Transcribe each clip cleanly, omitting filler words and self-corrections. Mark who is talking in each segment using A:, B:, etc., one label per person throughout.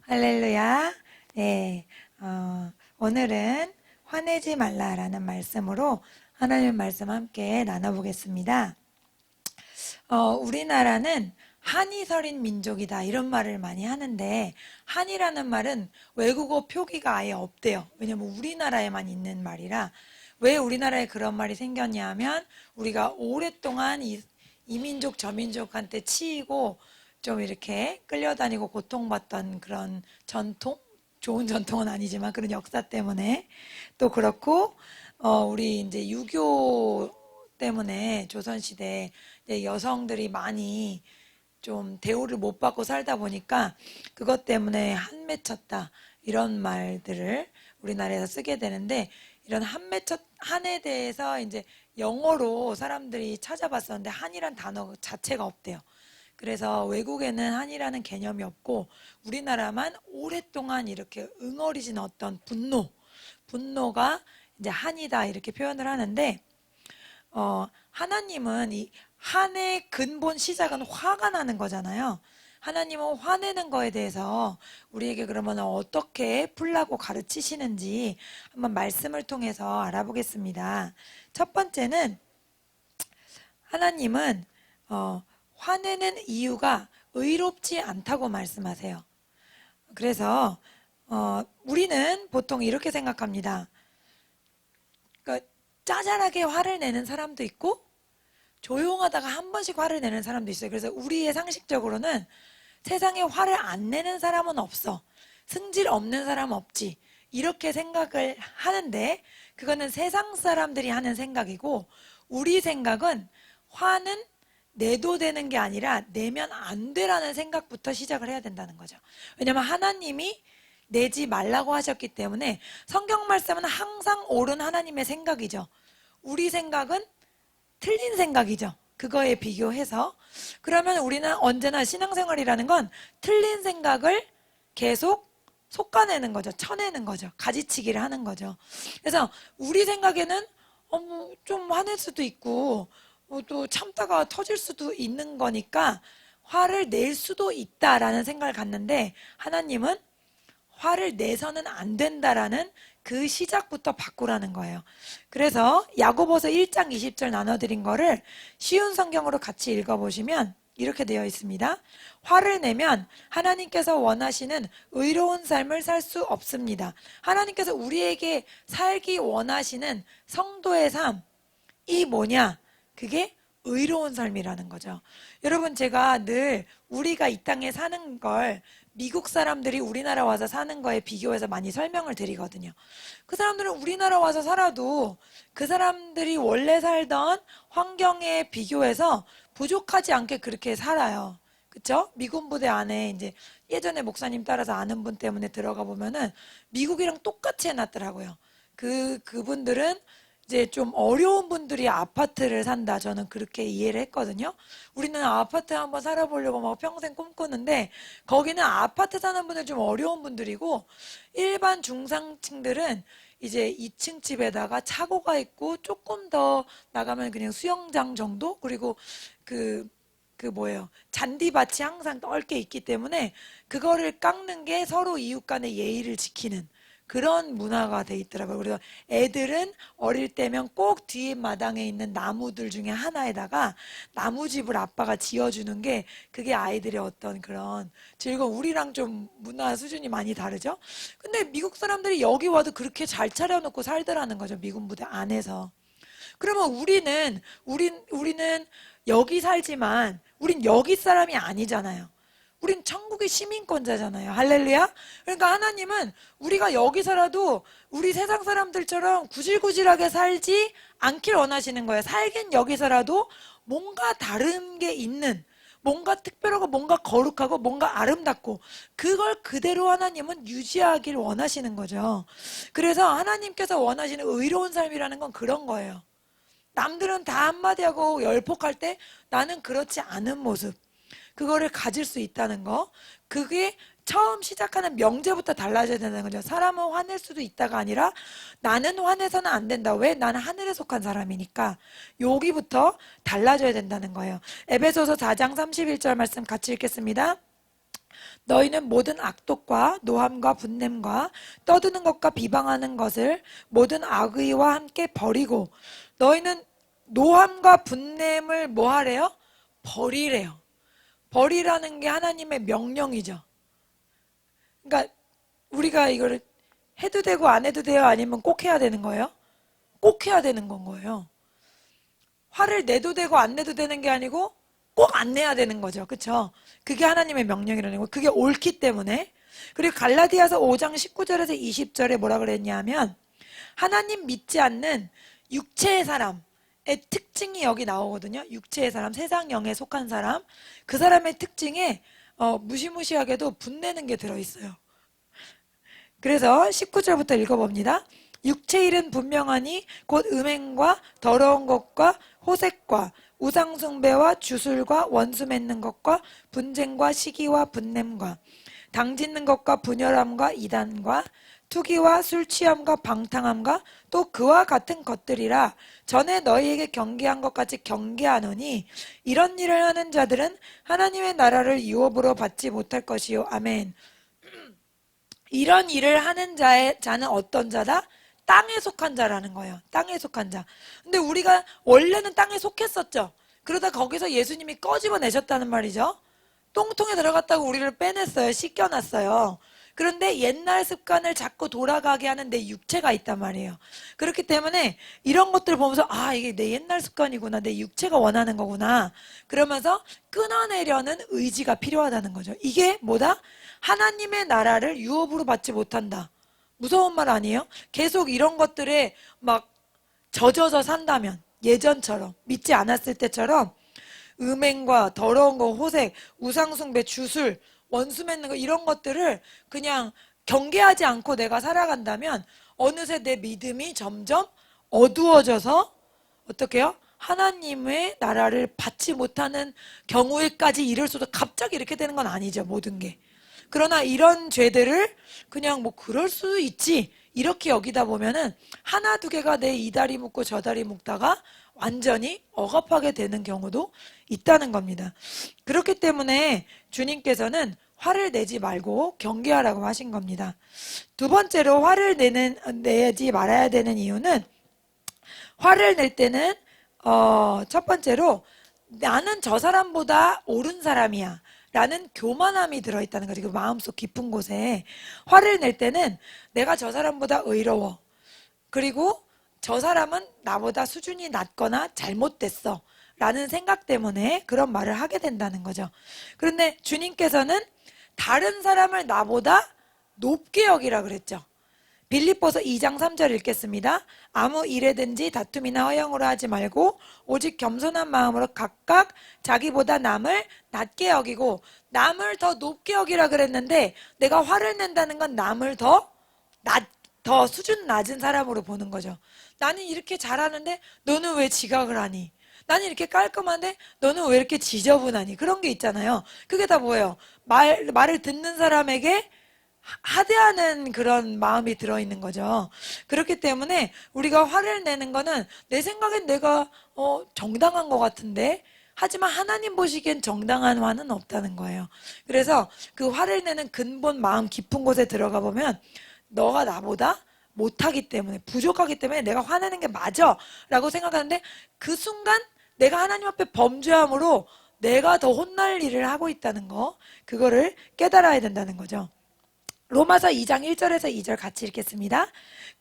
A: 할렐루야. 네, 오늘은 화내지 말라라는 말씀으로 하나님의 말씀 함께 나눠보겠습니다. 우리나라는 한이 서린 민족이다 이런 말을 많이 하는데 한이라는 말은 외국어 표기가 아예 없대요. 왜냐면 우리나라에만 있는 말이라. 왜 우리나라에 그런 말이 생겼냐 하면 우리가 오랫동안 이 민족 저 민족한테 치이고 좀 이렇게 끌려다니고 고통받던 그런 전통? 좋은 전통은 아니지만 그런 역사 때문에 또 그렇고 우리 이제 유교 때문에 조선시대 여성들이 많이 좀 대우를 못 받고 살다 보니까 그것 때문에 한맺혔다 이런 말들을 우리나라에서 쓰게 되는데 이런 한에 대해서 이제 영어로 사람들이 찾아봤었는데 한이란 단어 자체가 없대요. 그래서 외국에는 한이라는 개념이 없고 우리나라만 오랫동안 이렇게 응어리진 어떤 분노가 이제 한이다 이렇게 표현을 하는데 하나님은 이 한의 근본 시작은 화가 나는 거잖아요. 하나님은 화내는 거에 대해서 우리에게 그러면 어떻게 풀라고 가르치시는지 한번 말씀을 통해서 알아보겠습니다. 첫 번째는 하나님은 화내는 이유가 의롭지 않다고 말씀하세요. 그래서 우리는 보통 이렇게 생각합니다. 그러니까 짜잘하게 화를 내는 사람도 있고 조용하다가 한 번씩 화를 내는 사람도 있어요. 그래서 우리의 상식적으로는 세상에 화를 안 내는 사람은 없어. 승질 없는 사람 없지. 이렇게 생각을 하는데 그거는 세상 사람들이 하는 생각이고 우리 생각은 화는 내도 되는 게 아니라 내면 안 되라는 생각부터 시작을 해야 된다는 거죠. 왜냐하면 하나님이 내지 말라고 하셨기 때문에 성경 말씀은 항상 옳은 하나님의 생각이죠. 우리 생각은 틀린 생각이죠. 그거에 비교해서. 그러면 우리는 언제나 신앙생활이라는 건 틀린 생각을 계속 솎아내는 거죠. 쳐내는 거죠. 가지치기를 하는 거죠. 그래서 우리 생각에는 좀 화낼 수도 있고 또 참다가 터질 수도 있는 거니까 화를 낼 수도 있다라는 생각을 갖는데 하나님은 화를 내서는 안 된다라는 그 시작부터 바꾸라는 거예요. 그래서 야고보서 1장 20절 나눠드린 거를 쉬운 성경으로 같이 읽어보시면 이렇게 되어 있습니다. 화를 내면 하나님께서 원하시는 의로운 삶을 살 수 없습니다. 하나님께서 우리에게 살기 원하시는 성도의 삶이 뭐냐? 그게 의로운 삶이라는 거죠. 여러분, 제가 늘 우리가 이 땅에 사는 걸 미국 사람들이 우리나라 와서 사는 거에 비교해서 많이 설명을 드리거든요. 그 사람들은 우리나라 와서 살아도 그 사람들이 원래 살던 환경에 비교해서 부족하지 않게 그렇게 살아요. 그쵸? 미군 부대 안에 이제 예전에 목사님 따라서 아는 분 때문에 들어가 보면은 미국이랑 똑같이 해놨더라고요. 그분들은 이제 좀 어려운 분들이 아파트를 산다. 저는 그렇게 이해를 했거든요. 우리는 아파트 한번 살아보려고 막 평생 꿈꾸는데 거기는 아파트 사는 분들 좀 어려운 분들이고 일반 중상층들은 이제 2층 집에다가 차고가 있고 조금 더 나가면 그냥 수영장 정도 그리고 뭐예요? 잔디밭이 항상 넓게 있기 때문에 그거를 깎는 게 서로 이웃 간의 예의를 지키는 그런 문화가 돼 있더라고요. 그래서 애들은 어릴 때면 꼭 뒷마당에 있는 나무들 중에 하나에다가 나무집을 아빠가 지어주는 게 그게 아이들의 어떤 그런 즐거움. 우리랑 좀 문화 수준이 많이 다르죠? 근데 미국 사람들이 여기 와도 그렇게 잘 차려놓고 살더라는 거죠. 미군 부대 안에서. 그러면 우리는 여기 살지만 우린 여기 사람이 아니잖아요. 우린 천국의 시민권자잖아요. 할렐루야. 그러니까 하나님은 우리가 여기 살아도 우리 세상 사람들처럼 구질구질하게 살지 않길 원하시는 거예요. 살긴 여기서라도 뭔가 다른 게 있는 뭔가 특별하고 뭔가 거룩하고 뭔가 아름답고 그걸 그대로 하나님은 유지하길 원하시는 거죠. 그래서 하나님께서 원하시는 의로운 삶이라는 건 그런 거예요. 남들은 다 한마디 하고 열폭할 때 나는 그렇지 않은 모습. 그거를 가질 수 있다는 거. 그게 처음 시작하는 명제부터 달라져야 되는 거죠. 사람은 화낼 수도 있다가 아니라 나는 화내서는 안 된다. 왜? 나는 하늘에 속한 사람이니까. 여기부터 달라져야 된다는 거예요. 에베소서 4장 31절 말씀 같이 읽겠습니다. 너희는 모든 악독과 노함과 분냄과 떠드는 것과 비방하는 것을 모든 악의와 함께 버리고 너희는 노함과 분냄을 뭐 하래요? 버리래요. 버리라는 게 하나님의 명령이죠. 그러니까 우리가 이거를 해도 되고 안 해도 돼요? 아니면 꼭 해야 되는 거예요? 꼭 해야 되는 건 거예요. 화를 내도 되고 안 내도 되는 게 아니고 꼭 안 내야 되는 거죠. 그렇죠? 그게 하나님의 명령이라는 거. 그게 옳기 때문에. 그리고 갈라디아서 5장 19절에서 20절에 뭐라 그랬냐면 하나님 믿지 않는 육체의 사람의 특징이 여기 나오거든요. 육체의 사람, 세상 영에 속한 사람. 그 사람의 특징에 무시무시하게도 분내는 게 들어있어요. 그래서 19절부터 읽어봅니다. 육체 일은 분명하니 곧 음행과 더러운 것과 호색과 우상숭배와 주술과 원수 맺는 것과 분쟁과 시기와 분냄과 당짓는 것과 분열함과 이단과 투기와 술취함과 방탕함과 또 그와 같은 것들이라 전에 너희에게 경계한 것 같이 경계하노니 이런 일을 하는 자들은 하나님의 나라를 유업으로 받지 못할 것이요. 아멘. 이런 일을 하는 자는 어떤 자다? 땅에 속한 자라는 거예요. 땅에 속한 자. 근데 우리가 원래는 땅에 속했었죠. 그러다 거기서 예수님이 꺼집어내셨다는 말이죠. 똥통에 들어갔다고 우리를 빼냈어요. 씻겨놨어요. 그런데 옛날 습관을 자꾸 돌아가게 하는 내 육체가 있단 말이에요. 그렇기 때문에 이런 것들을 보면서 이게 내 옛날 습관이구나. 내 육체가 원하는 거구나. 그러면서 끊어내려는 의지가 필요하다는 거죠. 이게 뭐다? 하나님의 나라를 유업으로 받지 못한다. 무서운 말 아니에요? 계속 이런 것들에 막 젖어서 산다면 예전처럼 믿지 않았을 때처럼 음행과 더러운 거, 호색, 우상숭배, 주술, 원수 맺는 거 이런 것들을 그냥 경계하지 않고 내가 살아간다면 어느새 내 믿음이 점점 어두워져서 어떻게 해요? 하나님의 나라를 받지 못하는 경우에까지 이를 수도 갑자기 이렇게 되는 건 아니죠. 모든 게. 그러나 이런 죄들을 그냥 뭐 그럴 수 있지 이렇게 여기다 보면은 하나 두 개가 내 이 다리 묶고 저 다리 묶다가 완전히 억압하게 되는 경우도 있다는 겁니다. 그렇기 때문에 주님께서는 화를 내지 말고 경계하라고 하신 겁니다. 두 번째로 화를 내지 말아야 되는 이유는 화를 낼 때는 첫 번째로 나는 저 사람보다 옳은 사람이야 라는 교만함이 들어있다는 거죠. 그 마음속 깊은 곳에 화를 낼 때는 내가 저 사람보다 의로워. 그리고 저 사람은 나보다 수준이 낮거나 잘못됐어 라는 생각 때문에 그런 말을 하게 된다는 거죠. 그런데 주님께서는 다른 사람을 나보다 높게 여기라 그랬죠. 빌립보서 2장 3절 읽겠습니다. 아무 일에든지 다툼이나 허영으로 하지 말고 오직 겸손한 마음으로 각각 자기보다 남을 낮게 여기고 남을 더 높게 여기라 그랬는데 내가 화를 낸다는 건 남을 더 수준 낮은 사람으로 보는 거죠. 나는 이렇게 잘하는데 너는 왜 지각을 하니? 나는 이렇게 깔끔한데 너는 왜 이렇게 지저분하니? 그런 게 있잖아요. 그게 다 뭐예요? 말을 듣는 사람에게 하대하는 그런 마음이 들어있는 거죠. 그렇기 때문에 우리가 화를 내는 거는 내 생각엔 내가 정당한 것 같은데 하지만 하나님 보시기엔 정당한 화는 없다는 거예요. 그래서 그 화를 내는 근본 마음 깊은 곳에 들어가 보면 너가 나보다 못하기 때문에 부족하기 때문에 내가 화내는 게 맞아 라고 생각하는데 그 순간 내가 하나님 앞에 범죄함으로 내가 더 혼날 일을 하고 있다는 거 그거를 깨달아야 된다는 거죠. 로마서 2장 1절에서 2절 같이 읽겠습니다.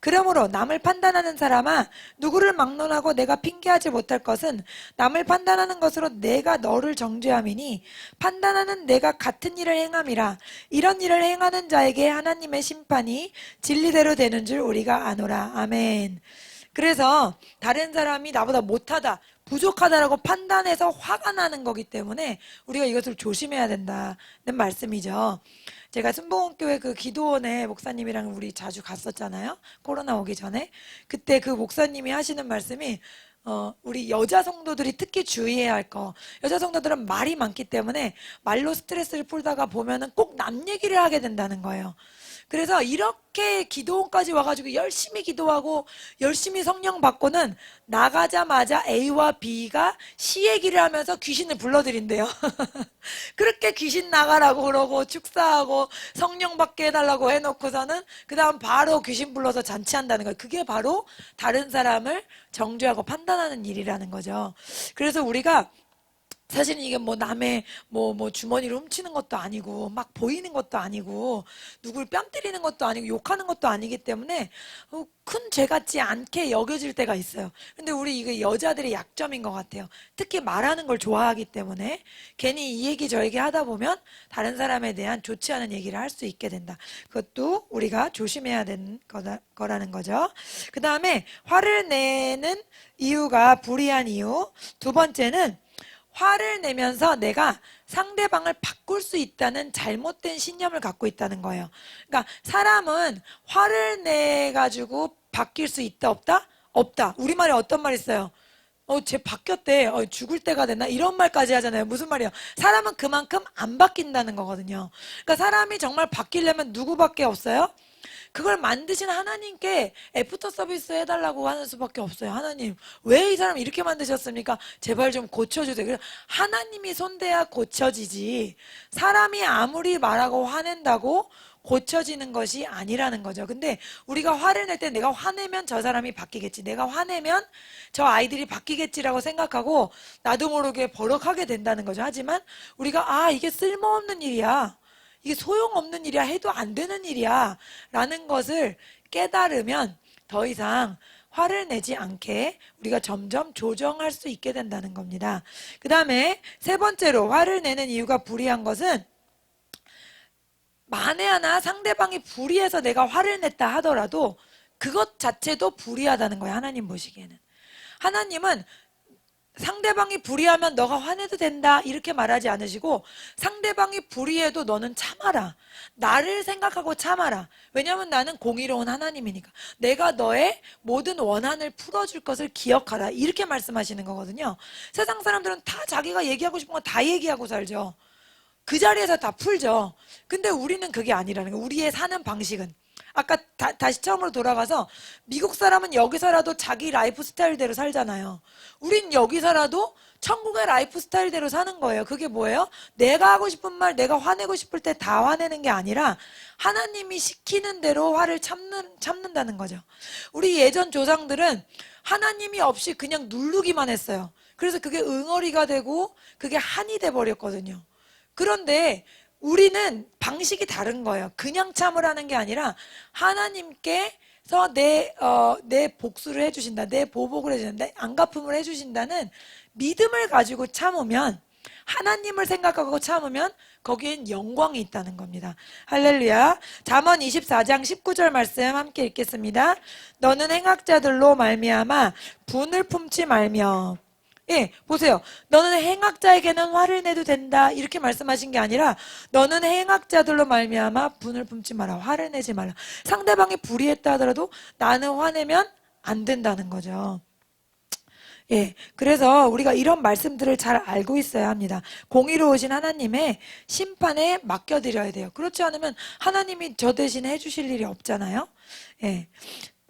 A: 그러므로 남을 판단하는 사람아 누구를 막론하고 내가 핑계하지 못할 것은 남을 판단하는 것으로 내가 너를 정죄함이니 판단하는 내가 같은 일을 행함이라. 이런 일을 행하는 자에게 하나님의 심판이 진리대로 되는 줄 우리가 아노라. 아멘. 그래서 다른 사람이 나보다 못하다 부족하다라고 판단해서 화가 나는 거기 때문에 우리가 이것을 조심해야 된다는 말씀이죠. 제가 순복음교회 그 기도원에 목사님이랑 우리 자주 갔었잖아요. 코로나 오기 전에. 그때 그 목사님이 하시는 말씀이 우리 여자 성도들이 특히 주의해야 할 거. 여자 성도들은 말이 많기 때문에 말로 스트레스를 풀다가 보면은 꼭 남 얘기를 하게 된다는 거예요. 그래서 이렇게 기도원까지 와가지고 열심히 기도하고 열심히 성령 받고는 나가자마자 A와 B가 시 얘기를 하면서 귀신을 불러들인대요. 그렇게 귀신 나가라고 그러고 축사하고 성령 받게 해달라고 해놓고서는 그 다음 바로 귀신 불러서 잔치한다는 거예요. 그게 바로 다른 사람을 정죄하고 판단하는 일이라는 거죠. 그래서 우리가 사실은 이게 뭐 남의 뭐 주머니를 훔치는 것도 아니고 막 보이는 것도 아니고 누굴 뺨 때리는 것도 아니고 욕하는 것도 아니기 때문에 큰 죄 같지 않게 여겨질 때가 있어요. 근데 우리 이게 여자들의 약점인 것 같아요. 특히 말하는 걸 좋아하기 때문에 괜히 이 얘기 저 얘기 하다 보면 다른 사람에 대한 좋지 않은 얘기를 할 수 있게 된다. 그것도 우리가 조심해야 되는 거라는 거죠. 그 다음에 화를 내는 이유가 불의한 이유. 두 번째는 화를 내면서 내가 상대방을 바꿀 수 있다는 잘못된 신념을 갖고 있다는 거예요. 그러니까 사람은 화를 내가지고 바뀔 수 있다 없다? 없다. 우리말에 어떤 말 있어요? 쟤 바뀌었대. 죽을 때가 됐나? 이런 말까지 하잖아요. 무슨 말이에요? 사람은 그만큼 안 바뀐다는 거거든요. 그러니까 사람이 정말 바뀌려면 누구밖에 없어요? 그걸 만드신 하나님께 애프터 서비스 해달라고 하는 수밖에 없어요. 하나님, 왜 이 사람 이렇게 만드셨습니까? 제발 좀 고쳐주세요. 그래서 하나님이 손대야 고쳐지지, 사람이 아무리 말하고 화낸다고 고쳐지는 것이 아니라는 거죠. 근데 우리가 화를 낼 때 내가 화내면 저 사람이 바뀌겠지, 내가 화내면 저 아이들이 바뀌겠지라고 생각하고 나도 모르게 버럭하게 된다는 거죠. 하지만 우리가 이게 쓸모없는 일이야, 이게 소용없는 일이야, 해도 안 되는 일이야 라는 것을 깨달으면 더 이상 화를 내지 않게 우리가 점점 조정할 수 있게 된다는 겁니다. 그 다음에 세 번째로 화를 내는 이유가 불의한 것은, 만에 하나 상대방이 불의해서 내가 화를 냈다 하더라도 그것 자체도 불의하다는 거예요. 하나님 보시기에는. 하나님은 상대방이 불의하면 너가 화내도 된다 이렇게 말하지 않으시고, 상대방이 불의해도 너는 참아라, 나를 생각하고 참아라. 왜냐하면 나는 공의로운 하나님이니까 내가 너의 모든 원한을 풀어줄 것을 기억하라, 이렇게 말씀하시는 거거든요. 세상 사람들은 다 자기가 얘기하고 싶은 거 다 얘기하고 살죠. 그 자리에서 다 풀죠. 근데 우리는 그게 아니라는 거예요. 우리의 사는 방식은, 아까 다시 처음으로 돌아가서, 미국 사람은 여기서라도 자기 라이프 스타일대로 살잖아요. 우린 여기서라도 천국의 라이프 스타일대로 사는 거예요. 그게 뭐예요? 내가 하고 싶은 말, 내가 화내고 싶을 때 다 화내는 게 아니라 하나님이 시키는 대로 화를 참는다는 거죠. 우리 예전 조상들은 하나님이 없이 그냥 누르기만 했어요. 그래서 그게 응어리가 되고 그게 한이 돼 버렸거든요. 그런데 우리는 방식이 다른 거예요. 그냥 참으라는 게 아니라 하나님께서 내 복수를 해주신다, 내 보복을 해주신다, 내 안갚음을 해주신다는 믿음을 가지고 참으면, 하나님을 생각하고 참으면 거기엔 영광이 있다는 겁니다. 할렐루야. 잠언 24장 19절 말씀 함께 읽겠습니다. 너는 행악자들로 말미암아 분을 품지 말며. 예, 보세요. 너는 행악자에게는 화를 내도 된다 이렇게 말씀하신 게 아니라, 너는 행악자들로 말미암아 분을 품지 마라, 화를 내지 말라. 상대방이 불의했다 하더라도 나는 화내면 안 된다는 거죠. 예, 그래서 우리가 이런 말씀들을 잘 알고 있어야 합니다. 공의로우신 하나님의 심판에 맡겨드려야 돼요. 그렇지 않으면 하나님이 저 대신 해주실 일이 없잖아요. 예.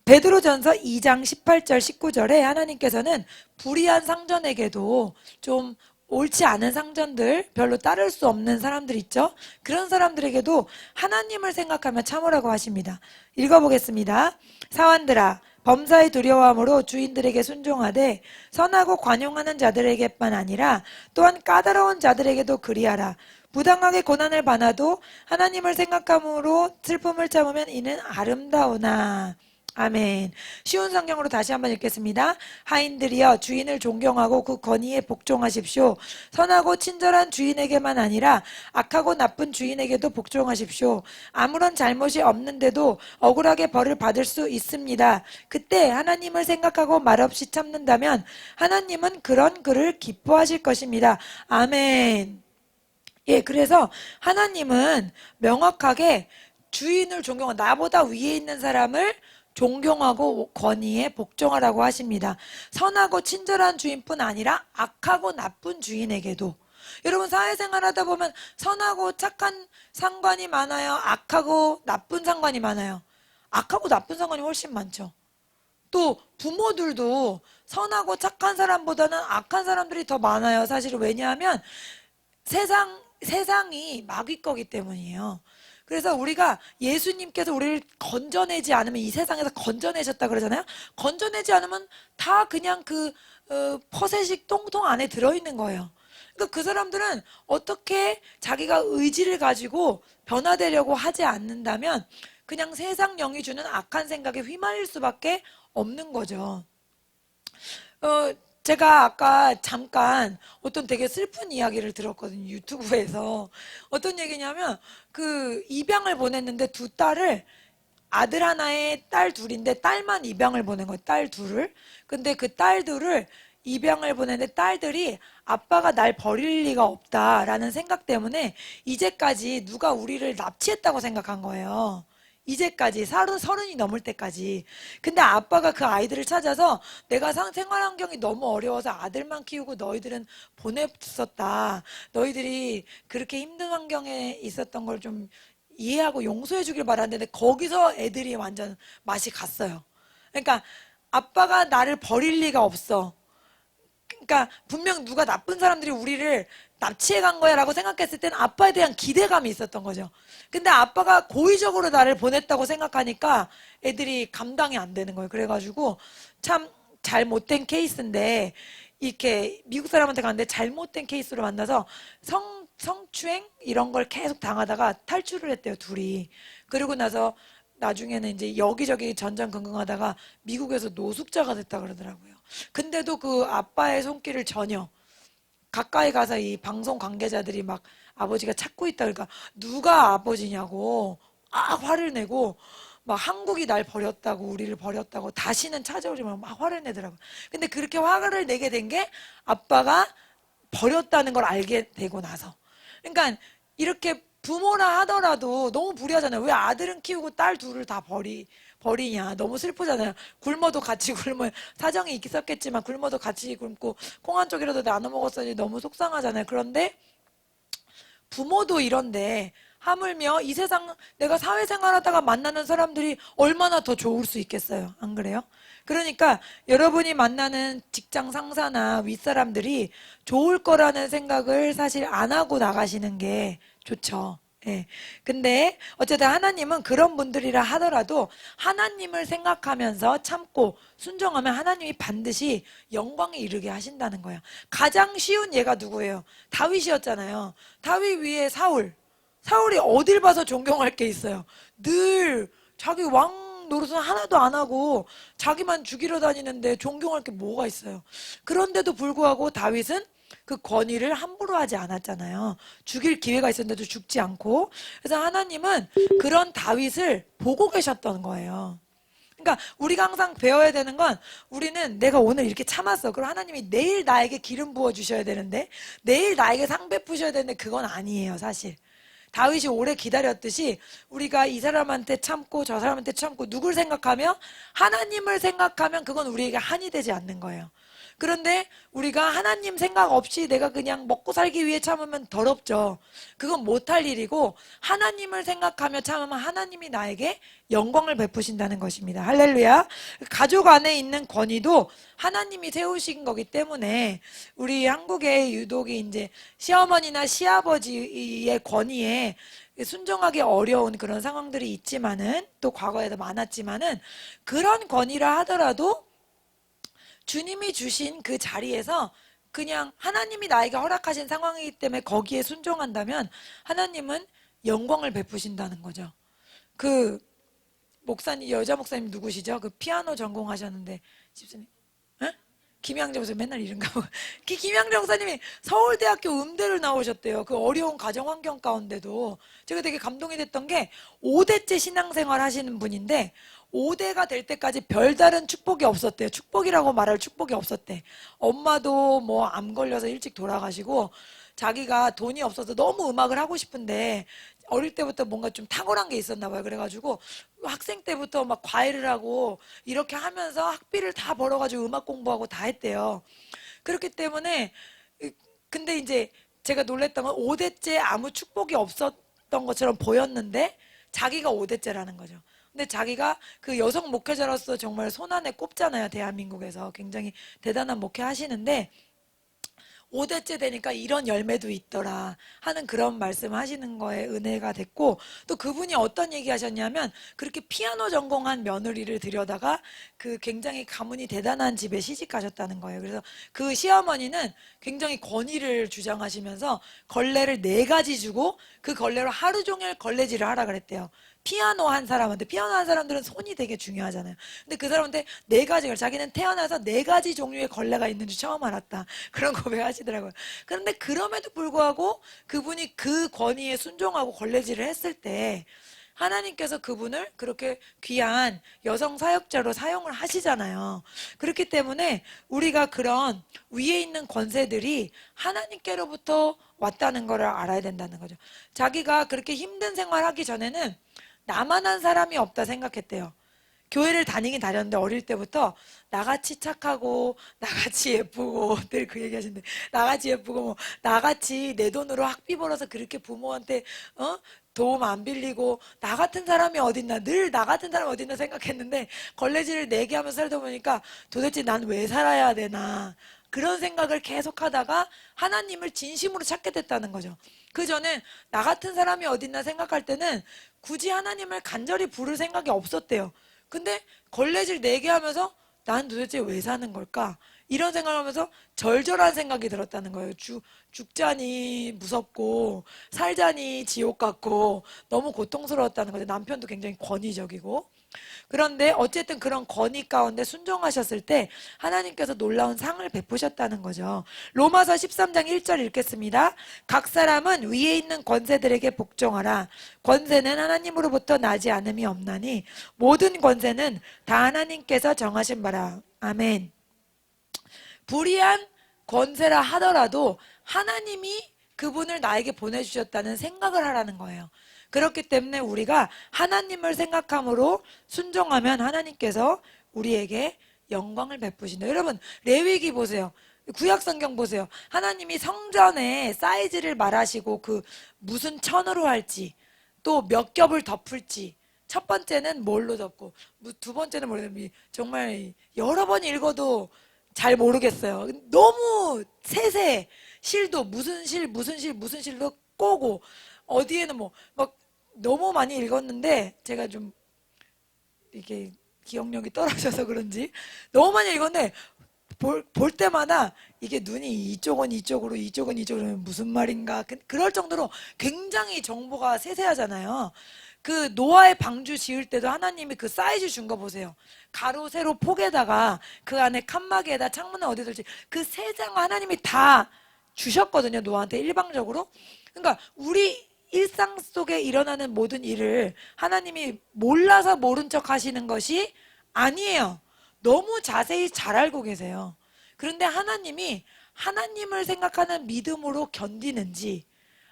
A: 베드로전서 2장 18절 19절에 하나님께서는 불의한 상전에게도, 좀 옳지 않은 상전들, 별로 따를 수 없는 사람들 있죠? 그런 사람들에게도 하나님을 생각하며 참으라고 하십니다. 읽어보겠습니다. 사환들아, 범사의 두려움으로 주인들에게 순종하되 선하고 관용하는 자들에게만 아니라 또한 까다로운 자들에게도 그리하라. 부당하게 고난을 받아도 하나님을 생각함으로 슬픔을 참으면 이는 아름다우나. 아멘. 쉬운 성경으로 다시 한번 읽겠습니다. 하인들이여, 주인을 존경하고 그 권위에 복종하십시오. 선하고 친절한 주인에게만 아니라 악하고 나쁜 주인에게도 복종하십시오. 아무런 잘못이 없는데도 억울하게 벌을 받을 수 있습니다. 그때 하나님을 생각하고 말없이 참는다면 하나님은 그런 그를 기뻐하실 것입니다. 아멘. 예, 그래서 하나님은 명확하게 주인을 존경하고 나보다 위에 있는 사람을 존경하고 권위에 복종하라고 하십니다. 선하고 친절한 주인뿐 아니라 악하고 나쁜 주인에게도. 여러분 사회생활 하다 보면 선하고 착한 상관이 많아요? 악하고 나쁜 상관이 많아요? 악하고 나쁜 상관이 훨씬 많죠. 또 부모들도 선하고 착한 사람보다는 악한 사람들이 더 많아요. 사실은 왜냐하면 세상이 마귀 거기 때문이에요. 그래서 우리가 예수님께서 우리를 건져내지 않으면 이 세상에서 건져내셨다 그러잖아요. 건져내지 않으면 다 그냥 그 퍼세식 똥통 안에 들어있는 거예요. 그러니까 그 사람들은 어떻게 자기가 의지를 가지고 변화되려고 하지 않는다면 그냥 세상 영이 주는 악한 생각에 휘말릴 수밖에 없는 거죠. 어, 제가 아까 잠깐 어떤 되게 슬픈 이야기를 들었거든요. 유튜브에서. 어떤 얘기냐면, 그 입양을 보냈는데 두 딸을, 아들 하나에 딸 둘인데 딸만 입양을 보낸 거예요. 딸 둘을. 근데 그 딸들을 입양을 보냈는데 딸들이 아빠가 날 버릴 리가 없다라는 생각 때문에 이제까지 누가 우리를 납치했다고 생각한 거예요. 이제까지 서른이 넘을 때까지. 근데 아빠가 그 아이들을 찾아서 내가 생활 환경이 너무 어려워서 아들만 키우고 너희들은 보냈었다. 너희들이 그렇게 힘든 환경에 있었던 걸 좀 이해하고 용서해 주길 바랐는데 거기서 애들이 완전 맛이 갔어요. 그러니까 아빠가 나를 버릴 리가 없어. 그러니까 분명 누가 나쁜 사람들이 우리를 납치해 간 거야라고 생각했을 때는 아빠에 대한 기대감이 있었던 거죠. 근데 아빠가 고의적으로 나를 보냈다고 생각하니까 애들이 감당이 안 되는 거예요. 그래가지고 참 잘못된 케이스인데 이렇게 미국 사람한테 갔는데 잘못된 케이스로 만나서 성추행 이런 걸 계속 당하다가 탈출을 했대요, 둘이. 그리고 나서 나중에는 이제 여기저기 전전긍긍하다가 미국에서 노숙자가 됐다 그러더라고요. 근데도 그 아빠의 손길을 전혀 가까이 가서 이 방송 관계자들이 막 아버지가 찾고 있다 그러니까 누가 아버지냐고 화를 내고 막 한국이 날 버렸다고 우리를 버렸다고 다시는 찾아오지 말고 막 화를 내더라고요. 근데 그렇게 화를 내게 된 게 아빠가 버렸다는 걸 알게 되고 나서. 그러니까 이렇게 부모라 하더라도 너무 무리하잖아요. 왜 아들은 키우고 딸 둘을 다 버리냐. 너무 슬프잖아요. 굶어도 같이 굶어요. 사정이 있었겠지만 굶어도 같이 굶고 콩 한 쪽이라도 나눠 먹었으니 너무 속상하잖아요. 그런데 부모도 이런데 하물며 이 세상 내가 사회생활 하다가 만나는 사람들이 얼마나 더 좋을 수 있겠어요. 안 그래요? 그러니까 여러분이 만나는 직장 상사나 윗사람들이 좋을 거라는 생각을 사실 안 하고 나가시는 게 좋죠. 예. 근데 어쨌든 하나님은 그런 분들이라 하더라도 하나님을 생각하면서 참고 순종하면 하나님이 반드시 영광에 이르게 하신다는 거예요. 가장 쉬운 예가 누구예요? 다윗이었잖아요. 다윗 위에 사울이 어딜 봐서 존경할 게 있어요. 늘 자기 왕 노릇은 하나도 안 하고 자기만 죽이러 다니는데 존경할 게 뭐가 있어요. 그런데도 불구하고 다윗은 그 권위를 함부로 하지 않았잖아요. 죽일 기회가 있었는데도 죽지 않고. 그래서 하나님은 그런 다윗을 보고 계셨던 거예요. 그러니까 우리가 항상 배워야 되는 건 우리는 내가 오늘 이렇게 참았어. 그럼 하나님이 내일 나에게 기름 부어 주셔야 되는데 내일 나에게 상 베푸셔야 되는데 그건 아니에요, 사실. 다윗이 오래 기다렸듯이 우리가 이 사람한테 참고 저 사람한테 참고 누굴 생각하며 하나님을 생각하면 그건 우리에게 한이 되지 않는 거예요. 그런데 우리가 하나님 생각 없이 내가 그냥 먹고 살기 위해 참으면 더럽죠. 그건 못할 일이고 하나님을 생각하며 참으면 하나님이 나에게 영광을 베푸신다는 것입니다. 할렐루야. 가족 안에 있는 권위도 하나님이 세우신 거기 때문에 우리 한국의 유독이 이제 시어머니나 시아버지의 권위에 순종하기 어려운 그런 상황들이 있지만은 또 과거에도 많았지만은 그런 권위라 하더라도 주님이 주신 그 자리에서 그냥 하나님이 나에게 허락하신 상황이기 때문에 거기에 순종한다면 하나님은 영광을 베푸신다는 거죠. 그 목사님, 여자 목사님 누구시죠? 그 피아노 전공하셨는데 집사님, 에? 김양정 목사님 맨날 이른가 봐. 김양정 목사님이 서울대학교 음대를 나오셨대요. 그 어려운 가정 환경 가운데도 제가 되게 감동이 됐던 게 5대째 신앙생활 하시는 분인데 5대가 될 때까지 별다른 축복이 없었대요. 축복이라고 말할 축복이 없었대. 엄마도 뭐 암 걸려서 일찍 돌아가시고 자기가 돈이 없어서 너무 음악을 하고 싶은데 어릴 때부터 뭔가 좀 탁월한 게 있었나 봐요. 그래가지고 학생 때부터 막 과외를 하고 이렇게 하면서 학비를 다 벌어가지고 음악 공부하고 다 했대요. 그렇기 때문에 근데 이제 제가 놀랬던 건 5대째 아무 축복이 없었던 것처럼 보였는데 자기가 5대째라는 거죠. 근데 자기가 그 여성 목회자로서 정말 손안에 꼽잖아요. 대한민국에서 굉장히 대단한 목회 하시는데 5대째 되니까 이런 열매도 있더라 하는 그런 말씀을 하시는 거에 은혜가 됐고, 또 그분이 어떤 얘기 하셨냐면 그렇게 피아노 전공한 며느리를 들여다가 그 굉장히 가문이 대단한 집에 시집 가셨다는 거예요. 그래서 그 시어머니는 굉장히 권위를 주장하시면서 걸레를 4가지 주고 그 걸레로 하루 종일 걸레질을 하라 그랬대요. 피아노 한 사람한테. 피아노 한 사람들은 손이 되게 중요하잖아요. 근데 그 사람한테 4가지를, 자기는 태어나서 4가지 종류의 걸레가 있는 줄 처음 알았다, 그런 고백하시더라고요. 그런데 그럼에도 불구하고 그분이 그 권위에 순종하고 걸레질을 했을 때 하나님께서 그분을 그렇게 귀한 여성 사역자로 사용을 하시잖아요. 그렇기 때문에 우리가 그런 위에 있는 권세들이 하나님께로부터 왔다는 것을 알아야 된다는 거죠. 자기가 그렇게 힘든 생활하기 전에는 나만한 사람이 없다 생각했대요. 교회를 다니긴 다녔는데 어릴 때부터 나같이 착하고 나같이 예쁘고 늘 그 얘기하시는데, 나같이 예쁘고 뭐 나같이 내 돈으로 학비 벌어서 그렇게 부모한테 도움 안 빌리고 나 같은 사람이 어딨나, 늘 나 같은 사람이 어딨나 생각했는데 걸레질을 4개 하면서 살다 보니까 도대체 난 왜 살아야 되나 그런 생각을 계속 하다가 하나님을 진심으로 찾게 됐다는 거죠. 그 전에 나 같은 사람이 어딨나 생각할 때는 굳이 하나님을 간절히 부를 생각이 없었대요. 근데 걸레질 4개 하면서 난 도대체 왜 사는 걸까? 이런 생각을 하면서 절절한 생각이 들었다는 거예요. 죽자니 무섭고 살자니 지옥 같고 너무 고통스러웠다는 거죠. 남편도 굉장히 권위적이고. 그런데 어쨌든 그런 권위 가운데 순종하셨을 때 하나님께서 놀라운 상을 베푸셨다는 거죠. 로마서 13장 1절 읽겠습니다. 각 사람은 위에 있는 권세들에게 복종하라. 권세는 하나님으로부터 나지 않음이 없나니 모든 권세는 다 하나님께서 정하신 바라. 아멘. 불의한 권세라 하더라도 하나님이 그분을 나에게 보내주셨다는 생각을 하라는 거예요. 그렇기 때문에 우리가 하나님을 생각함으로 순종하면 하나님께서 우리에게 영광을 베푸신다. 여러분, 레위기 보세요. 구약성경 보세요. 하나님이 성전의 사이즈를 말하시고 그 무슨 천으로 할지, 또 몇 겹을 덮을지, 첫 번째는 뭘로 덮고 두 번째는 모르겠는데 정말 여러 번 읽어도 잘 모르겠어요. 너무 세세, 실도 무슨 실 무슨 실 무슨 실도 꼬고, 어디에는 뭐 막 너무 많이 읽었는데 제가 좀 이게 기억력이 떨어져서 그런지 너무 많이 읽었는데 볼 때마다 이게 눈이 이쪽은 이쪽으로 이쪽은 이쪽으로 무슨 말인가 그럴 정도로 굉장히 정보가 세세하잖아요. 그 노아의 방주 지을 때도 하나님이 그 사이즈 준 거 보세요. 가로 세로 폭에다가 그 안에 칸막이에다 창문을 어디 둘지 그 세 장 하나님이 다 주셨거든요. 노아한테 일방적으로. 그러니까 우리 일상 속에 일어나는 모든 일을 하나님이 몰라서 모른 척 하시는 것이 아니에요. 너무 자세히 잘 알고 계세요. 그런데 하나님이 하나님을 생각하는 믿음으로 견디는지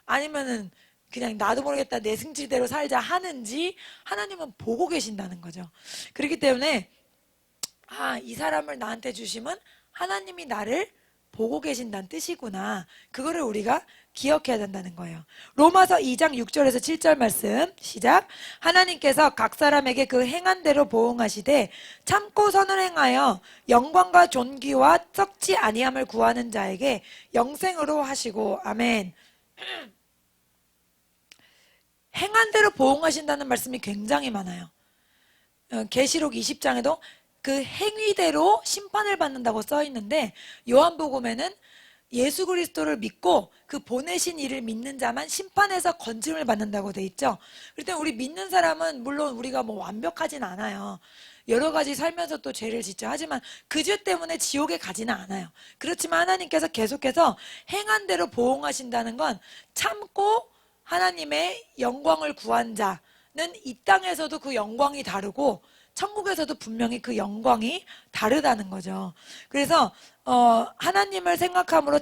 A: 아니면은 그냥 나도 모르겠다 내 승질대로 살자 하는지 하나님은 보고 계신다는 거죠. 그렇기 때문에 이 사람을 나한테 주시면 하나님이 나를 보고 계신다는 뜻이구나. 그거를 우리가 기억해야 된다는 거예요. 로마서 2장 6절에서 7절 말씀 시작. 하나님께서 각 사람에게 그 행한 대로 보응하시되 참고 선을 행하여 영광과 존귀와 썩지 아니함을 구하는 자에게 영생으로 하시고. 아멘. 행한 대로 보응하신다는 말씀이 굉장히 많아요. 계시록 20장에도 그 행위대로 심판을 받는다고 써 있는데, 요한복음에는 예수 그리스도를 믿고 그 보내신 이를 믿는 자만 심판에서 건짐을 받는다고 돼 있죠. 그럴 때 우리 믿는 사람은 물론 우리가 뭐 완벽하진 않아요. 여러 가지 살면서 또 죄를 짓죠. 하지만 그 죄 때문에 지옥에 가지는 않아요. 그렇지만 하나님께서 계속해서 행한 대로 보응하신다는 건 참고 하나님의 영광을 구한 자는 이 땅에서도 그 영광이 다르고 천국에서도 분명히 그 영광이 다르다는 거죠. 그래서 하나님을 생각함으로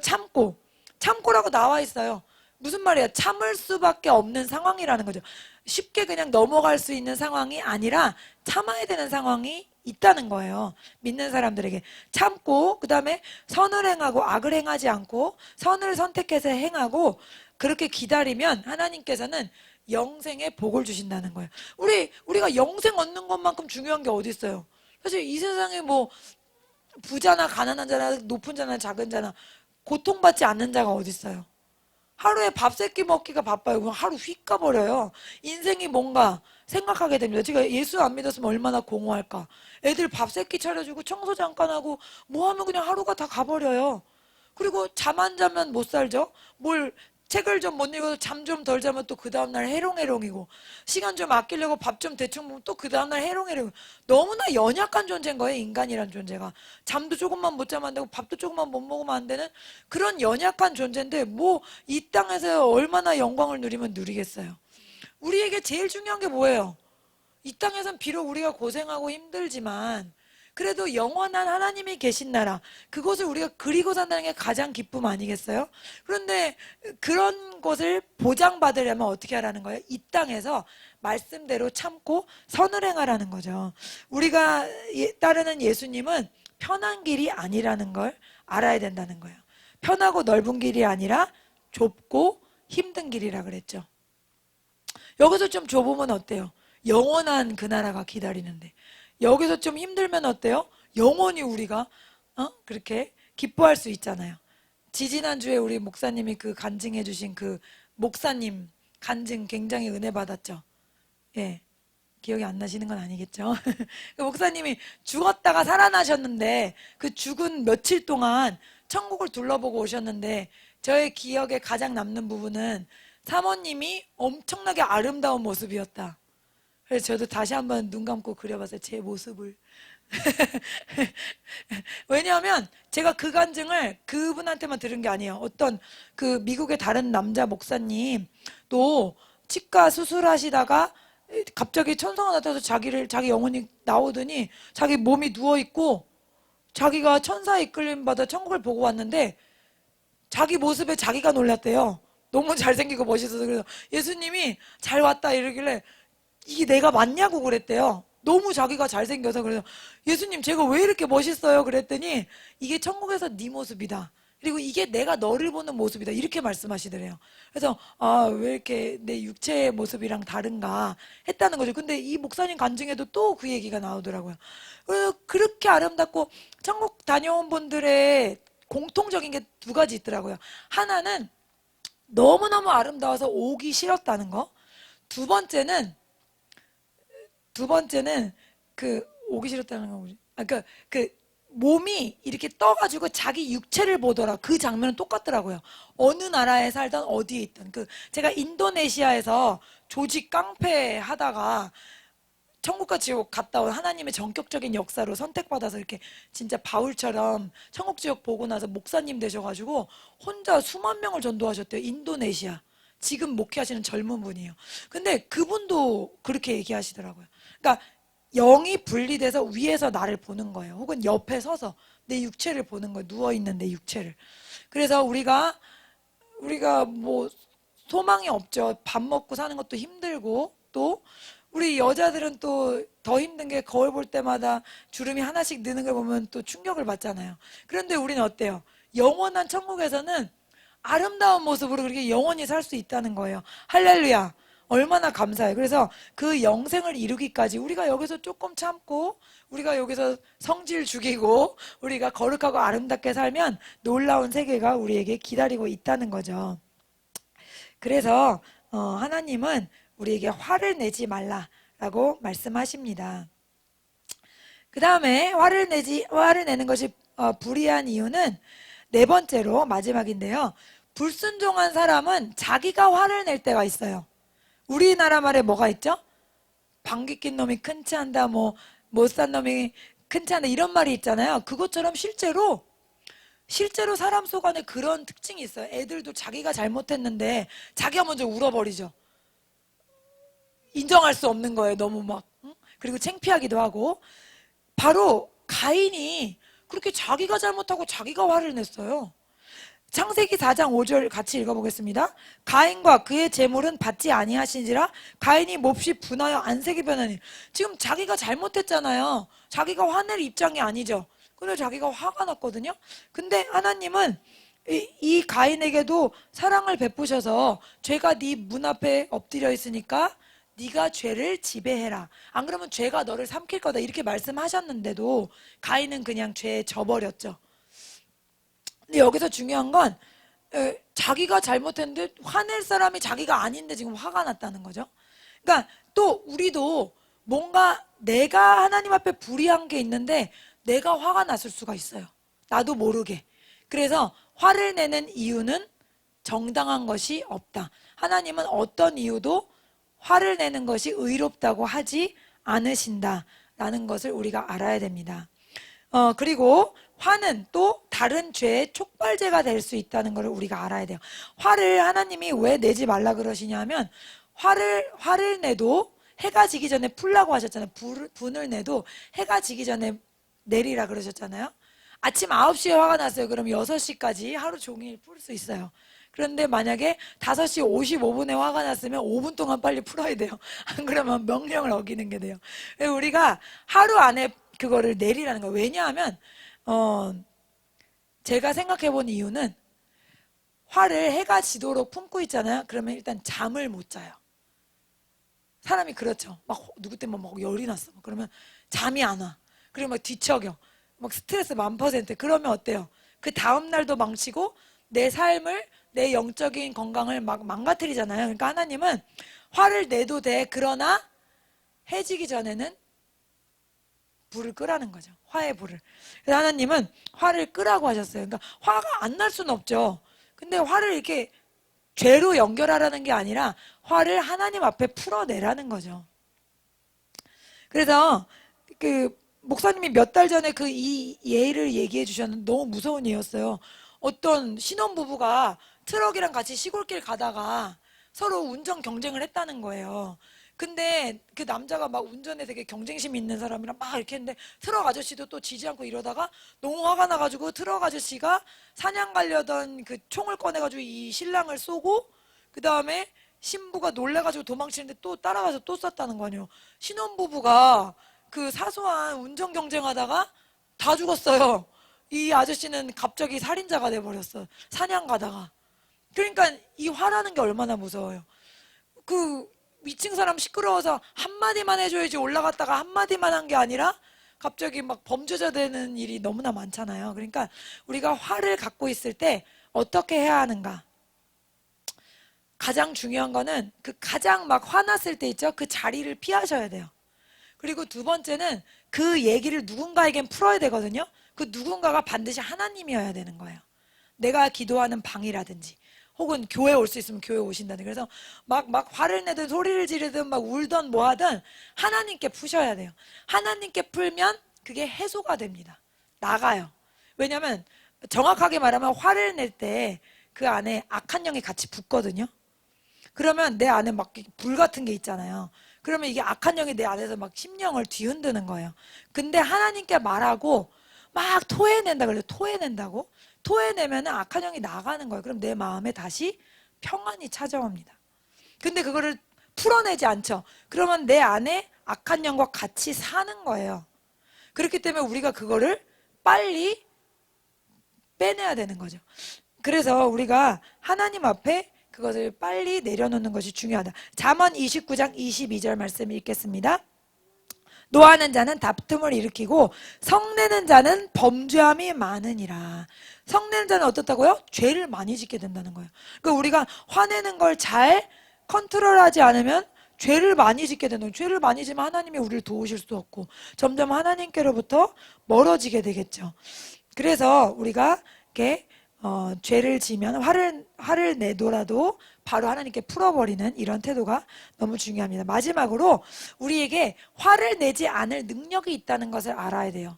A: 참고라고 나와 있어요. 무슨 말이에요? 참을 수밖에 없는 상황이라는 거죠. 쉽게 그냥 넘어갈 수 있는 상황이 아니라 참아야 되는 상황이 있다는 거예요. 믿는 사람들에게. 참고 그 다음에 선을 행하고 악을 행하지 않고 선을 선택해서 행하고 그렇게 기다리면 하나님께서는 영생의 복을 주신다는 거예요. 우리가 영생 얻는 것만큼 중요한 게 어디 있어요? 사실 이 세상에 뭐 부자나 가난한 자나 높은 자나 작은 자나 고통받지 않는 자가 어디 있어요? 하루에 밥 세 끼 먹기가 바빠요. 그럼 하루 휙 가버려요. 인생이 뭔가 생각하게 됩니다. 제가 예수 안 믿었으면 얼마나 공허할까. 애들 밥 세 끼 차려주고 청소 잠깐 하고 뭐 하면 그냥 하루가 다 가버려요. 그리고 잠 안 자면 못 살죠. 뭘 책을 좀 못 읽어서 잠 좀 덜 자면 또 그 다음날 해롱해롱이고 시간 좀 아끼려고 밥 좀 대충 먹으면 또 그 다음날 해롱해롱. 너무나 연약한 존재인 거예요. 인간이란 존재가. 잠도 조금만 못 자면 안 되고 밥도 조금만 못 먹으면 안 되는 그런 연약한 존재인데 뭐 이 땅에서 얼마나 영광을 누리면 누리겠어요. 우리에게 제일 중요한 게 뭐예요? 이 땅에선 비록 우리가 고생하고 힘들지만 그래도 영원한 하나님이 계신 나라 그것을 우리가 그리고 산다는 게 가장 기쁨 아니겠어요? 그런데 그런 것을 보장받으려면 어떻게 하라는 거예요? 이 땅에서 말씀대로 참고 선을 행하라는 거죠. 우리가 따르는 예수님은 편한 길이 아니라는 걸 알아야 된다는 거예요. 편하고 넓은 길이 아니라 좁고 힘든 길이라 그랬죠. 여기서 좀 좁으면 어때요? 영원한 그 나라가 기다리는데 여기서 좀 힘들면 어때요? 영원히 우리가 그렇게 기뻐할 수 있잖아요. 지지난주에 우리 목사님이 그 간증해 주신 그 목사님 간증 굉장히 은혜 받았죠. 예. 기억이 안 나시는 건 아니겠죠? 그 목사님이 죽었다가 살아나셨는데 그 죽은 며칠 동안 천국을 둘러보고 오셨는데 저의 기억에 가장 남는 부분은 사모님이 엄청나게 아름다운 모습이었다. 그래서 저도 다시 한번 눈 감고 그려봤어요. 제 모습을. 왜냐하면 제가 그 간증을 그분한테만 들은 게 아니에요. 어떤 그 미국의 다른 남자 목사님 또 치과 수술하시다가 갑자기 천사가 나타나서 자기 영혼이 나오더니 자기 몸이 누워있고 자기가 천사의 이끌림 받아 천국을 보고 왔는데 자기 모습에 자기가 놀랐대요. 너무 잘생기고 멋있어서. 그래서 예수님이 잘 왔다 이러길래 이게 내가 맞냐고 그랬대요. 너무 자기가 잘생겨서. 그래서 예수님 제가 왜 이렇게 멋있어요? 그랬더니 이게 천국에서 네 모습이다. 그리고 이게 내가 너를 보는 모습이다. 이렇게 말씀하시더래요. 그래서 왜 이렇게 내 육체의 모습이랑 다른가 했다는 거죠. 근데 이 목사님 간증에도 또 그 얘기가 나오더라고요. 그래서 그렇게 아름답고 천국 다녀온 분들의 공통적인 게 두 가지 있더라고요. 하나는 너무너무 아름다워서 오기 싫었다는 거. 두 번째는 그 오기 싫었다는 거 뭐지? 그 몸이 이렇게 떠가지고 자기 육체를 보더라. 그 장면은 똑같더라고요. 어느 나라에 살던 어디에 있던 제가 인도네시아에서 조직 깡패 하다가 천국과 지옥 갔다 온 하나님의 전격적인 역사로 선택받아서 이렇게 진짜 바울처럼 천국 지옥 보고 나서 목사님 되셔가지고 혼자 수만 명을 전도하셨대요. 인도네시아. 지금 목회하시는 젊은 분이에요. 근데 그분도 그렇게 얘기하시더라고요. 그러니까 영이 분리돼서 위에서 나를 보는 거예요. 혹은 옆에 서서 내 육체를 보는 거예요. 누워있는 내 육체를. 그래서 우리가 뭐 소망이 없죠. 밥 먹고 사는 것도 힘들고 또 우리 여자들은 또 더 힘든 게 거울 볼 때마다 주름이 하나씩 느는 걸 보면 또 충격을 받잖아요. 그런데 우리는 어때요? 영원한 천국에서는 아름다운 모습으로 그렇게 영원히 살 수 있다는 거예요. 할렐루야. 얼마나 감사해요. 그래서 그 영생을 이루기까지 우리가 여기서 조금 참고 우리가 여기서 성질 죽이고 우리가 거룩하고 아름답게 살면 놀라운 세계가 우리에게 기다리고 있다는 거죠. 그래서 하나님은 우리에게 화를 내지 말라라고 말씀하십니다. 그 다음에 화를 내는 것이 불의한 이유는 네 번째로 마지막인데요. 불순종한 사람은 자기가 화를 낼 때가 있어요. 우리나라 말에 뭐가 있죠? 방귀 낀 놈이 큰 치 한다, 뭐 못 산 놈이 큰 치 한다 이런 말이 있잖아요. 그것처럼 실제로 사람 속 안에 그런 특징이 있어요. 애들도 자기가 잘못했는데 자기가 먼저 울어버리죠. 인정할 수 없는 거예요. 너무 막 응? 그리고 창피하기도 하고. 바로 가인이 그렇게 자기가 잘못하고 자기가 화를 냈어요. 창세기 4장 5절 같이 읽어보겠습니다. 가인과 그의 재물은 받지 아니하신지라 가인이 몹시 분하여 안색이 변하니. 지금 자기가 잘못했잖아요. 자기가 화낼 입장이 아니죠. 근데 자기가 화가 났거든요. 근데 하나님은 이 가인에게도 사랑을 베푸셔서 죄가 네 문 앞에 엎드려 있으니까 네가 죄를 지배해라. 안 그러면 죄가 너를 삼킬 거다. 이렇게 말씀하셨는데도 가인은 그냥 죄에 져버렸죠. 근데 여기서 중요한 건 자기가 잘못했는데 화낼 사람이 자기가 아닌데 지금 화가 났다는 거죠. 그러니까 또 우리도 뭔가 내가 하나님 앞에 불의한 게 있는데 내가 화가 났을 수가 있어요. 나도 모르게. 그래서 화를 내는 이유는 정당한 것이 없다. 하나님은 어떤 이유도 화를 내는 것이 의롭다고 하지 않으신다라는 것을 우리가 알아야 됩니다. 그리고 화는 또 다른 죄의 촉발제가 될 수 있다는 것을 우리가 알아야 돼요. 화를 하나님이 왜 내지 말라 그러시냐면 화를 내도 해가 지기 전에 풀라고 하셨잖아요. 분을 내도 해가 지기 전에 내리라 그러셨잖아요. 아침 9시에 화가 났어요. 그럼 6시까지 하루 종일 풀 수 있어요. 그런데 만약에 5시 55분에 화가 났으면 5분 동안 빨리 풀어야 돼요. 안 그러면 명령을 어기는 게 돼요. 우리가 하루 안에 그거를 내리라는 거예요. 왜냐하면 제가 생각해 본 이유는 화를 해가 지도록 품고 있잖아요. 그러면 일단 잠을 못 자요. 사람이 그렇죠. 막 누구 때문에 막 열이 났어. 그러면 잠이 안 와. 그리고 막 뒤척여. 막 스트레스 1000%. 그러면 어때요? 그 다음 날도 망치고 내 삶을, 내 영적인 건강을 막 망가뜨리잖아요. 그러니까 하나님은 화를 내도 돼. 그러나 해지기 전에는 불을 끄라는 거죠. 화의 불을. 그래서 하나님은 화를 끄라고 하셨어요. 그러니까 화가 안 날 수는 없죠. 근데 화를 이렇게 죄로 연결하라는 게 아니라 화를 하나님 앞에 풀어내라는 거죠. 그래서 그 목사님이 몇 달 전에 그 이 예를 얘기해 주셨는데 너무 무서운 예였어요. 어떤 신혼부부가 트럭이랑 같이 시골길 가다가 서로 운전 경쟁을 했다는 거예요. 근데 그 남자가 막 운전에 되게 경쟁심 있는 사람이랑 막 이렇게 했는데 트럭 아저씨도 또 지지 않고 이러다가 너무 화가 나가지고 트럭 아저씨가 사냥 가려던 그 총을 꺼내가지고 이 신랑을 쏘고 그 다음에 신부가 놀래가지고 도망치는데 또 따라가서 또 쐈다는 거 아니에요. 신혼부부가 그 사소한 운전 경쟁하다가 다 죽었어요. 이 아저씨는 갑자기 살인자가 돼버렸어. 사냥 가다가. 그러니까 이 화라는 게 얼마나 무서워요. 그 위층 사람 시끄러워서 한마디만 해줘야지 올라갔다가 한마디만 한 게 아니라 갑자기 막 범죄자 되는 일이 너무나 많잖아요. 그러니까 우리가 화를 갖고 있을 때 어떻게 해야 하는가? 가장 중요한 거는 그 가장 막 화났을 때 있죠? 그 자리를 피하셔야 돼요. 그리고 두 번째는 그 얘기를 누군가에겐 풀어야 되거든요. 그 누군가가 반드시 하나님이어야 되는 거예요. 내가 기도하는 방이라든지 혹은 교회 올 수 있으면 교회 오신다든지. 그래서 막 화를 내든 소리를 지르든 막 울든 뭐 하든 하나님께 푸셔야 돼요. 하나님께 풀면 그게 해소가 됩니다. 나가요. 왜냐하면 정확하게 말하면 화를 낼 때 그 안에 악한 영이 같이 붙거든요. 그러면 내 안에 막 불 같은 게 있잖아요. 그러면 이게 악한 영이 내 안에서 막 심령을 뒤흔드는 거예요. 근데 하나님께 말하고 막 토해낸다 그래요. 토해낸다고? 토해내면 악한 영이 나가는 거예요. 그럼 내 마음에 다시 평안이 찾아옵니다. 근데 그거를 풀어내지 않죠. 그러면 내 안에 악한 영과 같이 사는 거예요. 그렇기 때문에 우리가 그거를 빨리 빼내야 되는 거죠. 그래서 우리가 하나님 앞에 그것을 빨리 내려놓는 것이 중요하다. 잠언 29장 22절 말씀 읽겠습니다. 노하는 자는 다툼을 일으키고 성내는 자는 범죄함이 많으니라. 성내는 자는 어떻다고요? 죄를 많이 짓게 된다는 거예요. 그러니까 우리가 화내는 걸 잘 컨트롤하지 않으면 죄를 많이 짓게 되는 거예요. 죄를 많이 지면 하나님이 우리를 도우실 수 없고 점점 하나님께로부터 멀어지게 되겠죠. 그래서 우리가 이렇게 죄를 지면 화를 내더라도 바로 하나님께 풀어버리는 이런 태도가 너무 중요합니다. 마지막으로 우리에게 화를 내지 않을 능력이 있다는 것을 알아야 돼요.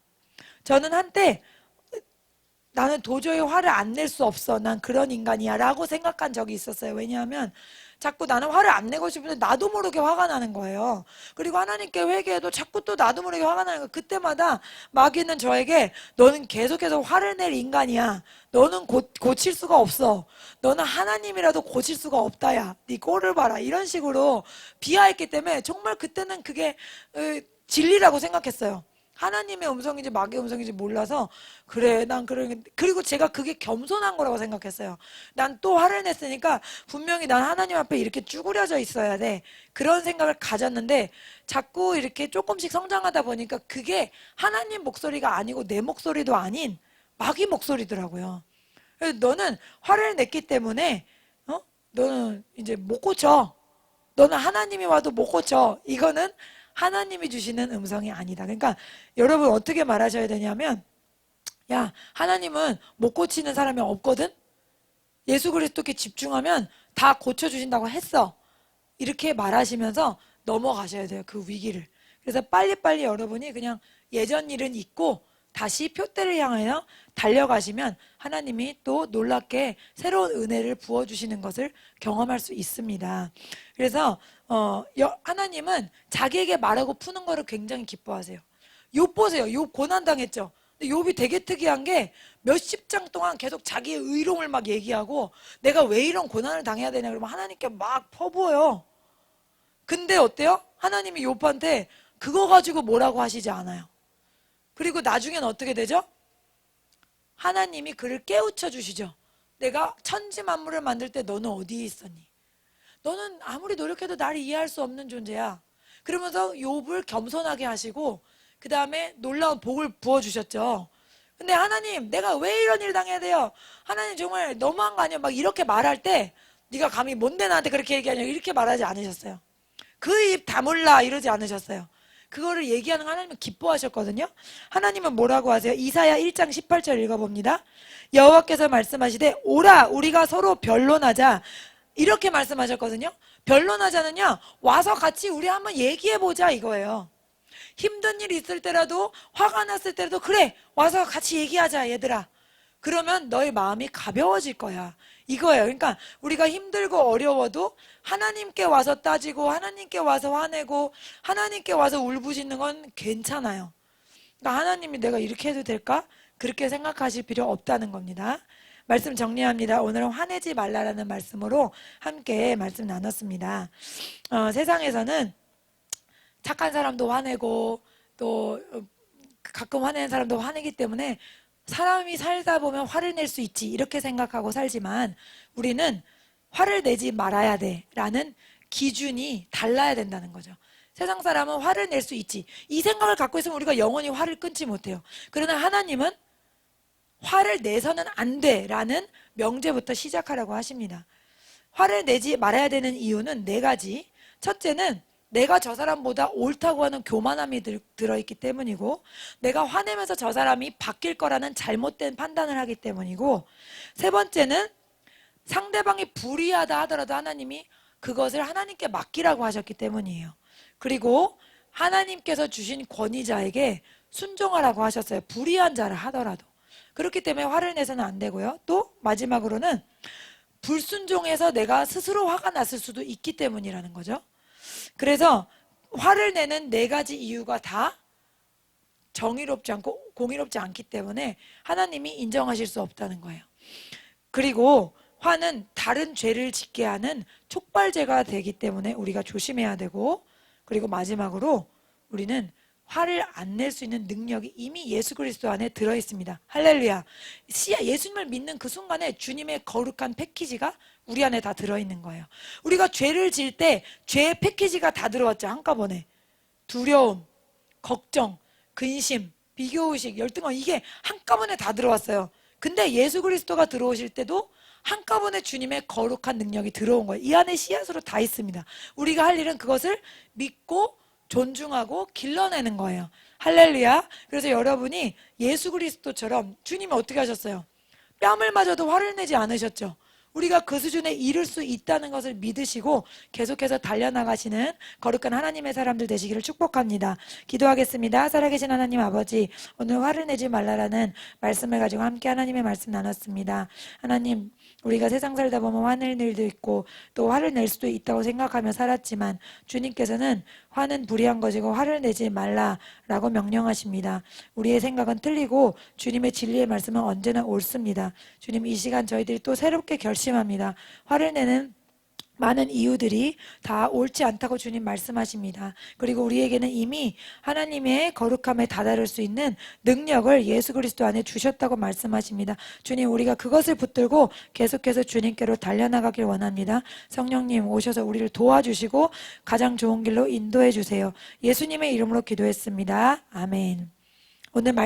A: 저는 한때 나는 도저히 화를 안 낼 수 없어. 난 그런 인간이야 라고 생각한 적이 있었어요. 왜냐하면 자꾸 나는 화를 안 내고 싶은데 나도 모르게 화가 나는 거예요. 그리고 하나님께 회개해도 자꾸 또 나도 모르게 화가 나는 거예요. 그때마다 마귀는 저에게 너는 계속해서 화를 낼 인간이야. 너는 고칠 수가 없어. 너는 하나님이라도 고칠 수가 없다. 야, 네 꼴을 봐라. 이런 식으로 비하했기 때문에 정말 그때는 그게 진리라고 생각했어요. 하나님의 음성인지 마귀의 음성인지 몰라서 그래 난 그래. 그리고 제가 그게 겸손한 거라고 생각했어요. 난 또 화를 냈으니까 분명히 난 하나님 앞에 이렇게 쭈그려져 있어야 돼, 그런 생각을 가졌는데 자꾸 이렇게 조금씩 성장하다 보니까 그게 하나님 목소리가 아니고 내 목소리도 아닌 마귀 목소리더라고요. 그래서 너는 화를 냈기 때문에 너는 이제 못 고쳐. 너는 하나님이 와도 못 고쳐. 이거는 하나님이 주시는 음성이 아니다. 그러니까 여러분 어떻게 말하셔야 되냐면, 야, 하나님은 못 고치는 사람이 없거든? 예수 그리스도께 집중하면 다 고쳐주신다고 했어. 이렇게 말하시면서 넘어가셔야 돼요, 그 위기를. 그래서 빨리빨리 여러분이 그냥 예전 일은 잊고 다시 표대를 향하여 달려가시면 하나님이 또 놀랍게 새로운 은혜를 부어주시는 것을 경험할 수 있습니다. 그래서 하나님은 자기에게 말하고 푸는 거를 굉장히 기뻐하세요. 욥 보세요. 욥 고난당했죠. 근데 욥이 되게 특이한 게 몇십 장 동안 계속 자기의 의로움을 막 얘기하고 내가 왜 이런 고난을 당해야 되냐 그러면 하나님께 막 퍼부어요. 근데 어때요? 하나님이 욥한테 그거 가지고 뭐라고 하시지 않아요. 그리고 나중엔 어떻게 되죠? 하나님이 그를 깨우쳐 주시죠. 내가 천지 만물을 만들 때 너는 어디에 있었니? 너는 아무리 노력해도 나를 이해할 수 없는 존재야. 그러면서 욥을 겸손하게 하시고 그 다음에 놀라운 복을 부어주셨죠. 근데 하나님 내가 왜 이런 일 당해야 돼요? 하나님 정말 너무한 거 아니야? 막 이렇게 말할 때 네가 감히 뭔데 나한테 그렇게 얘기하냐 이렇게 말하지 않으셨어요. 그 입 다물라 이러지 않으셨어요. 그거를 얘기하는 하나님은 기뻐하셨거든요. 하나님은 뭐라고 하세요? 이사야 1장 18절 읽어봅니다. 여호와께서 말씀하시되 오라 우리가 서로 변론하자 이렇게 말씀하셨거든요. 변론하자는요, 와서 같이 우리 한번 얘기해보자 이거예요. 힘든 일 있을 때라도 화가 났을 때라도 그래 와서 같이 얘기하자 얘들아. 그러면 너의 마음이 가벼워질 거야 이거예요. 그러니까 우리가 힘들고 어려워도 하나님께 와서 따지고 하나님께 와서 화내고 하나님께 와서 울부짖는 건 괜찮아요. 그러니까 하나님이 내가 이렇게 해도 될까? 그렇게 생각하실 필요 없다는 겁니다. 말씀 정리합니다. 오늘은 화내지 말라라는 말씀으로 함께 말씀 나눴습니다. 세상에서는 착한 사람도 화내고 또 가끔 화내는 사람도 화내기 때문에 사람이 살다 보면 화를 낼 수 있지 이렇게 생각하고 살지만 우리는 화를 내지 말아야 돼 라는 기준이 달라야 된다는 거죠. 세상 사람은 화를 낼 수 있지 이 생각을 갖고 있으면 우리가 영원히 화를 끊지 못해요. 그러나 하나님은 화를 내서는 안 돼 라는 명제부터 시작하라고 하십니다. 화를 내지 말아야 되는 이유는 네 가지. 첫째는 내가 저 사람보다 옳다고 하는 교만함이 들어있기 때문이고, 내가 화내면서 저 사람이 바뀔 거라는 잘못된 판단을 하기 때문이고, 세 번째는 상대방이 불의하다 하더라도 하나님이 그것을 하나님께 맡기라고 하셨기 때문이에요. 그리고 하나님께서 주신 권위자에게 순종하라고 하셨어요. 불의한 자를 하더라도. 그렇기 때문에 화를 내서는 안 되고요. 또 마지막으로는 불순종해서 내가 스스로 화가 났을 수도 있기 때문이라는 거죠. 그래서 화를 내는 네 가지 이유가 다 정의롭지 않고 공의롭지 않기 때문에 하나님이 인정하실 수 없다는 거예요. 그리고 화는 다른 죄를 짓게 하는 촉발제가 되기 때문에 우리가 조심해야 되고, 그리고 마지막으로 우리는 화를 안 낼 수 있는 능력이 이미 예수 그리스도 안에 들어있습니다. 할렐루야. 예수님을 믿는 그 순간에 주님의 거룩한 패키지가 우리 안에 다 들어있는 거예요. 우리가 죄를 지을 때 죄의 패키지가 다 들어왔죠. 한꺼번에. 두려움, 걱정, 근심, 비교의식, 열등감, 이게 한꺼번에 다 들어왔어요. 근데 예수 그리스도가 들어오실 때도 한꺼번에 주님의 거룩한 능력이 들어온 거예요. 이 안에 씨앗으로 다 있습니다. 우리가 할 일은 그것을 믿고 존중하고 길러내는 거예요. 할렐루야. 그래서 여러분이 예수 그리스도처럼, 주님이 어떻게 하셨어요? 뺨을 맞아도 화를 내지 않으셨죠. 우리가 그 수준에 이를 수 있다는 것을 믿으시고 계속해서 달려나가시는 거룩한 하나님의 사람들 되시기를 축복합니다. 기도하겠습니다. 살아계신 하나님 아버지, 오늘 화를 내지 말라라는 말씀을 가지고 함께 하나님의 말씀 나눴습니다. 하나님, 우리가 세상 살다 보면 화낼 일도 있고 또 화를 낼 수도 있다고 생각하며 살았지만 주님께서는 화는 불의한 것이고 화를 내지 말라라고 명령하십니다. 우리의 생각은 틀리고 주님의 진리의 말씀은 언제나 옳습니다. 주님, 이 시간 저희들이 또 새롭게 결심합니다. 화를 내는 많은 이유들이 다 옳지 않다고 주님 말씀하십니다. 그리고 우리에게는 이미 하나님의 거룩함에 다다를 수 있는 능력을 예수 그리스도 안에 주셨다고 말씀하십니다. 주님, 우리가 그것을 붙들고 계속해서 주님께로 달려나가길 원합니다. 성령님 오셔서 우리를 도와주시고 가장 좋은 길로 인도해 주세요. 예수님의 이름으로 기도했습니다. 아멘. 오늘 말씀